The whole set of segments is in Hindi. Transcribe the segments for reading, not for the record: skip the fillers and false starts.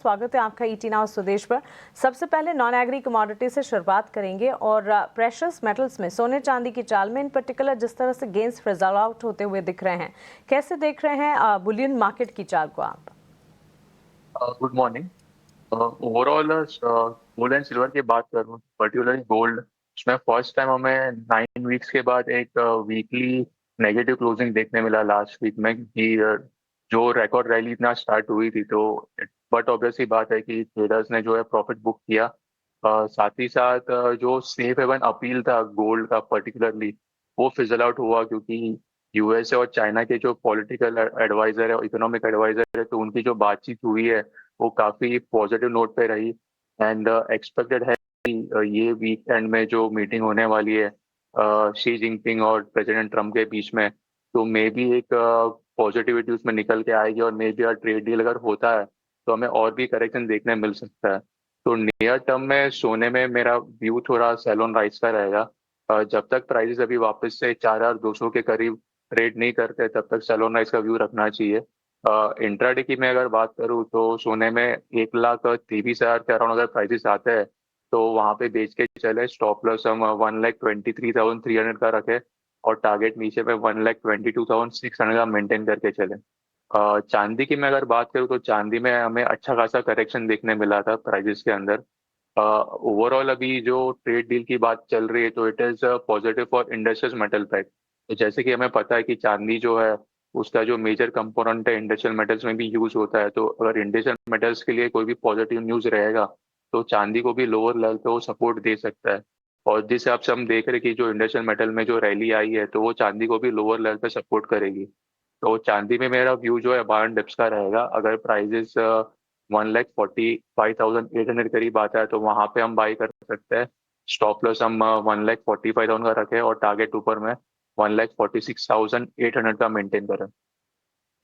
स्वागत है आपका ईटी नाउ स्वदेश पर। सबसे पहले नॉन एग्री कमोडिटी से शुरुआत करेंगे और प्रेशस मेटल्स में सोने चांदी की चाल में इन पर्टिकुलर जिस तरह से गेंस फिजल आउट होते हुए दिख रहे हैं, कैसे देख रहे हैं बुलियन मार्केट की चाल को आप? Good morning. Overall gold and silver की बात करूँ, पर्टिकुलरली गोल्ड, उसमें फर्स्ट टाइम हमें 9 वीक्स के बाद एक वीकली नेगेटिव क्लोजिंग देखने मिला लास्ट वीक में कि जो रिकॉर्ड रैली इतना स्टार्ट हुई थी, तो बट ऑब्वियस ही बात है कि ट्रेडर्स ने जो है प्रॉफिट बुक किया। साथ ही साथ जो सेफ हेवन अपील था गोल्ड का पर्टिकुलरली, वो फिजल आउट हुआ क्योंकि यूएसए और चाइना के जो पॉलिटिकल एडवाइजर है और इकोनॉमिक एडवाइजर है, तो उनकी जो बातचीत हुई है वो काफी पॉजिटिव नोट पे रही। एंड एक्सपेक्टेड है कि ये वीकेंड में जो मीटिंग होने वाली है शी जिनपिंग और प्रेसिडेंट ट्रम्प के बीच में, तो मे बी एक पॉजिटिविटी उसमें निकल के आएगी और मे बी ट्रेड डील अगर होता है तो हमें और भी करेक्शन देखने मिल सकता है। तो नियर टर्म में सोने में मेरा व्यू थोड़ा सेल ऑन राइज का रहेगा। जब तक प्राइसेस अभी वापस से 4,200 के करीब ट्रेड नहीं करते तब तक सेल ऑन राइज का व्यू रखना चाहिए। इंट्राडे की मैं अगर बात करूँ तो सोने में 1,23,000 के अराउंड अगर प्राइसेस आते हैं तो वहां पे बेच के चले। स्टॉप लॉस हम 1,23,300 का रखे और टारगेट नीचे पे 1,22,600 का मेंटेन करके चले। चांदी की मैं अगर बात करूँ तो चांदी में हमें अच्छा खासा करेक्शन देखने मिला था प्राइसेस के अंदर। ओवरऑल अभी जो ट्रेड डील की बात चल रही है तो it is positive for industrial metal pack. तो जैसे कि हमें पता है कि चांदी जो है उसका जो मेजर कंपोनेंट है इंडस्ट्रियल मेटल्स में भी यूज होता है, तो अगर इंडस्ट्रियल मेटल्स के लिए कोई भी पॉजिटिव न्यूज रहेगा तो चांदी को भी लोअर लेवल पे वो सपोर्ट दे सकता है। और जिस हिसाब से हम देख रहे हैं कि जो इंडस्ट्रियल मेटल में जो रैली आई है तो वो चांदी को भी लोअर लेवल पे सपोर्ट करेगी। तो चांदी में मेरा व्यू जो है बारह डिप्स का रहेगा। अगर प्राइजेस 1,45,800 करीब आता है तो वहां पे हम बाई कर सकते हैं। स्टॉप लॉस हम 1,45,000 का रखें और टारगेट ऊपर में 1,46,800 का मेंटेन करें।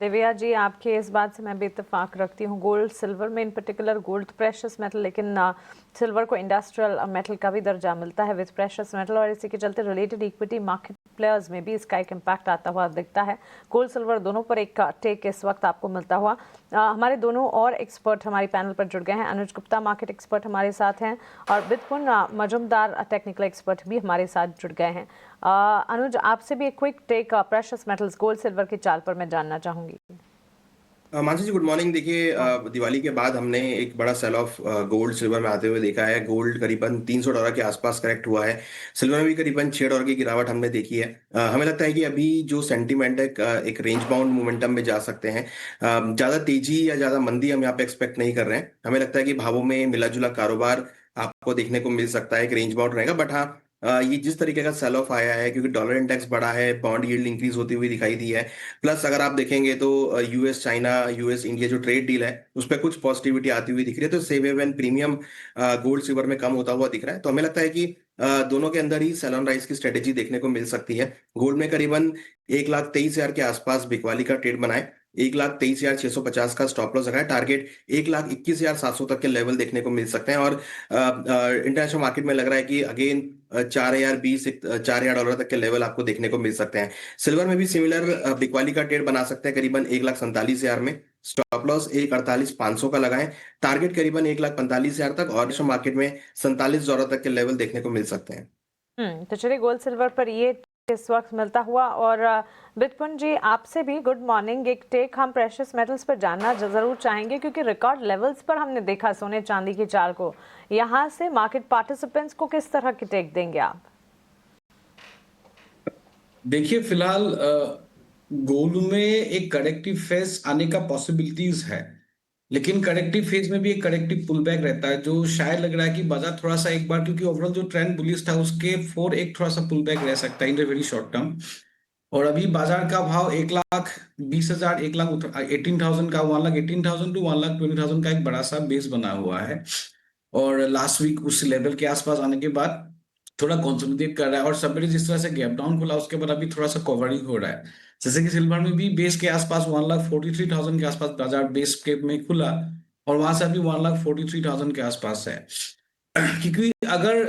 दिव्या जी, आपके इस बात से मैं भी इत्तेफाक रखती हूँ। गोल्ड सिल्वर में इन पर्टिकुलर गोल्ड प्रेशस मेटल, लेकिन सिल्वर को इंडस्ट्रियल मेटल का भी दर्जा मिलता है विद प्रेशस मेटल, और इसी के चलते रिलेटेड इक्विटी मार्केट प्लेयर्स में भी इसका एक इम्पैक्ट आता हुआ दिखता है। गोल्ड सिल्वर दोनों पर एक टेक इस वक्त आपको मिलता हुआ। हमारे दोनों और एक्सपर्ट हमारे पैनल पर जुड़ गए हैं। अनुज गुप्ता मार्केट एक्सपर्ट हमारे साथ हैं और बितपुन मजुमदार टेक्निकल एक्सपर्ट भी हमारे साथ जुड़ गए हैं। अनुज, आपसे भी एक quick take precious metals gold silver की चाल पर मैं जानना चाहूंगी। Mansi ji, good morning. देखिए, दिवाली के बाद हमने एक बड़ा सेल ऑफ गोल्ड सिल्वर में आते हुए देखा है। गोल्ड करीबन $300 के आसपास करेक्ट हुआ है। सिल्वर में भी करीबन $6 की गिरावट हमने देखी है। हमें लगता है कि अभी जो सेंटीमेंट है एक रेंज बाउंड मोमेंटम में जा सकते हैं। ज्यादा तेजी या ज्यादा मंदी हम यहाँ पे एक्सपेक्ट नहीं कर रहे हैं। हमें लगता है कि भावों में मिला जुला कारोबार आपको देखने को मिल सकता है। एक रेंज बाउंड रहेगा, बट हाँ, ये जिस तरीके का सेल ऑफ आया है क्योंकि डॉलर इंडेक्स बढ़ा है, बॉन्ड यील्ड इंक्रीज होती हुई दिखाई दी है। प्लस अगर आप देखेंगे तो यूएस चाइना, यूएस इंडिया जो ट्रेड डील है उस पर कुछ पॉजिटिविटी आती हुई दिख रही है। तो safe haven premium gold silver में कम होता हुआ दिख रहा है। तो हमें लगता है कि दोनों के अंदर ही सेल ऑन राइज की स्ट्रेटेजी देखने को मिल सकती है। गोल्ड में करीबन 1,23,000 के आसपास बिकवाली का ट्रेड बनाए, 1,23,650 का स्टॉप लॉस रखा है। टारगेट 1,21,700 तक के लेवल देखने को मिल सकते हैं। और इंटरनेशनल मार्केट में लग रहा है कि अगेन 4,020 $4,000 तक के लेवल आपको देखने को मिल सकते हैं। सिल्वर में भी सिमिलर बिकवाली का ट्रेड बना सकते हैं करीबन 1,47,000 में। स्टॉप लॉस 1,48,500 का लगाएं। टारगेट करीबन 1,45,000 तक, और मार्केट में $47 तक के लेवल देखने को मिल सकते हैं। तो चलिए, गोल्ड सिल्वर पर ये इस वक्त मिलता हुआ। और बितपुन जी, आपसे भी गुड मॉर्निंग। एक टेक हम प्रेशियस मेटल्स पर जानना जरूर चाहेंगे क्योंकि रिकॉर्ड लेवल्स पर हमने देखा सोने चांदी की चाल को। यहाँ से मार्केट पार्टिसिपेंट्स को किस तरह की टेक देंगे आप? देखिए, फिलहाल गोल्ड में एक करेक्टिव फेज आने का पॉसिबिलिटीज है, लेकिन करेक्टिव फेज में भी एक करेक्टिव पुल बैक रहता है जो शायद लग रहा है कि बाजार थोड़ा सा एक बार, क्योंकि ओवरऑल जो ट्रेंड बुलिश था उसके फोर एक थोड़ा सा पुल बैक रह सकता है in the very short term. और अभी बाजार का भाव 1,20,000, 1,18,000 का, 1,18,000 टू 1,20,000 का एक बड़ा सा बेस बना हुआ है। और लास्ट वीक उस लेवल के आसपास आने के बाद थोड़ा कंसोलिडेट कर रहा है, और सबने जिस तरह से गैप डाउन खोला उसके बाद अभी थोड़ा सा कवरिंग हो रहा है। जैसे कि सिल्वर में भी बेस के आसपास 1,43,000 के आसपास बाजार बेस के में खुला, और वहां से अभी 1,43,000 के आसपास है। क्योंकि अगर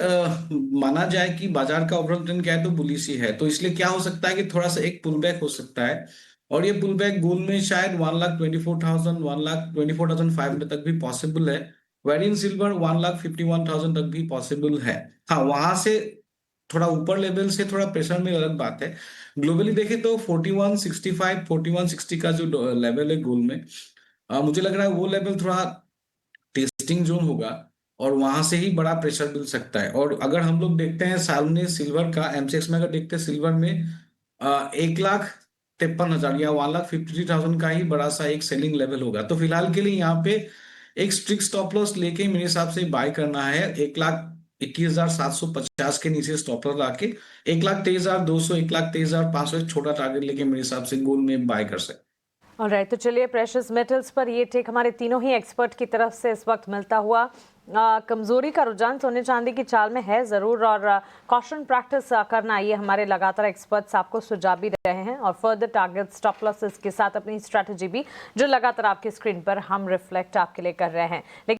माना जाए कि बाजार का ओवरऑल ट्रेंड क्या है तो बुलिश ही है, तो इसलिए क्या हो सकता है कि थोड़ा सा एक पुल बैक हो सकता है। और ये पुल बैक गोल्ड में शायद 1,24,000 1,24,500 तक भी पॉसिबल है। वेरी इन सिल्वर 1,51,000 तक भी पॉसिबल है। हाँ, वहां से थोड़ा ऊपर लेवल से थोड़ा प्रेशर में अलग बात है। ग्लोबली देखें तो 4165 4160 का जो लेवल है गोल्ड में, मुझे लग रहा है वो लेवल थोड़ा टेस्टिंग जोन होगा और वहां से ही बड़ा प्रेशर मिल सकता है। और अगर हम लोग देखते हैं साल में सिल्वर का एमसीएक्स में, अगर देखते हैं सिल्वर में 1,53,000 या 1,53,000 का ही बड़ा सा एक सेलिंग लेवल होगा। तो फिलहाल के लिए यहाँ पे एक स्ट्रिक्ट स्टॉप लॉस लेके मेरे हिसाब से बाय करना है। 1,21,750 के नीचे स्टॉप लॉस लाके 1,23,200 1,23,500 एक छोटा टारगेट लेके मेरे हिसाब से गोल्ड में बाय कर सकते। ऑलराइट, तो चलिए प्रेशियस मेटल्स पर ये टेक हमारे तीनों ही एक्सपर्ट की तरफ से इस वक्त मिलता हुआ। कमजोरी का रुझान सोने चांदी की चाल में है ज़रूर, और कॉशन प्रैक्टिस करना ये हमारे लगातार एक्सपर्ट्स आपको सुझाव भी रहे हैं, और फर्दर टारगेट स्टॉप लॉसेस के साथ अपनी स्ट्रैटेजी भी जो लगातार आपकी स्क्रीन पर हम रिफ्लेक्ट आपके लिए कर रहे हैं। लेकिन